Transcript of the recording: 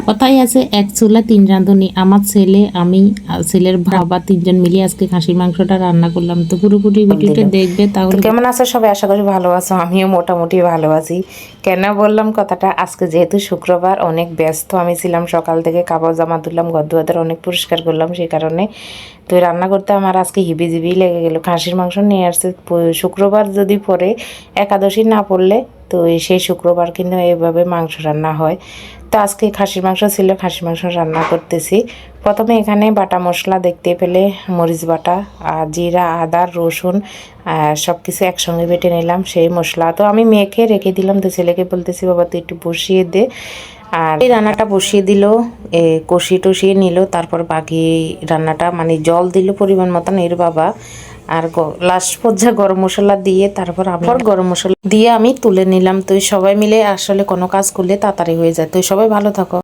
কথাই আছে এক চুলা তিন রাঁধুনি। আমার ছেলে, আমি আর ছেলের বাবা তিনজন মিলে আজকে খাসির মাংসটা রান্না করলাম। তো পুরোপুরি ভিডিওটা দেখবে তো তাহলে। কেমন আছো সবাই? আশা করি ভালো আছো, আমিও মোটামুটি ভালো আছি। কেন বললাম কথাটা, আজকে যেহেতু শুক্রবার অনেক ব্যস্ত আমি ছিলাম, সকাল থেকে কাপড় জামা তুললাম, ঘর দুয়ার অনেক পরিষ্কার করলাম, সেই কারণে তো রান্না করতে আমার আজকে হিবিজিবি লেগে গেল। খাসির মাংস নিয়ে আসছে শুক্রবার, যদি পরে একাদশী না পড়লে তো সেই শুক্রবার কিন্তু এইভাবে মাংস রান্না হয়। তো আজকে খাসির মাংস ছিল, খাসির মাংস রান্না করতেছি। প্রথমে এখানে বাটা মশলা দেখতে পেলে মরিচ বাটা আর জিরা আদা রসুন সব কিছু একসঙ্গে বেটে নিলাম। সেই মশলা তো আমি মেখে রেখে দিলাম। তো ছেলেকে বলতেছি, বাবা তুই একটু বসিয়ে দে। আর এই রান্নাটা বসিয়ে দিল, কষিয়ে টষিয়ে নিল, তারপর বাকি রান্নাটা মানে জল দিল পরিমাণ মতন এর বাবা। আর লাস্ট পর্যায়ে গরম মশলা দিয়ে তারপর আবার গরম মশলা দিয়ে আমি তুলে নিলাম। তো সবাই মিলে আসলে কোনো কাজ করলে তাড়াতাড়ি হয়ে যায়। তো সবাই ভালো থাকো।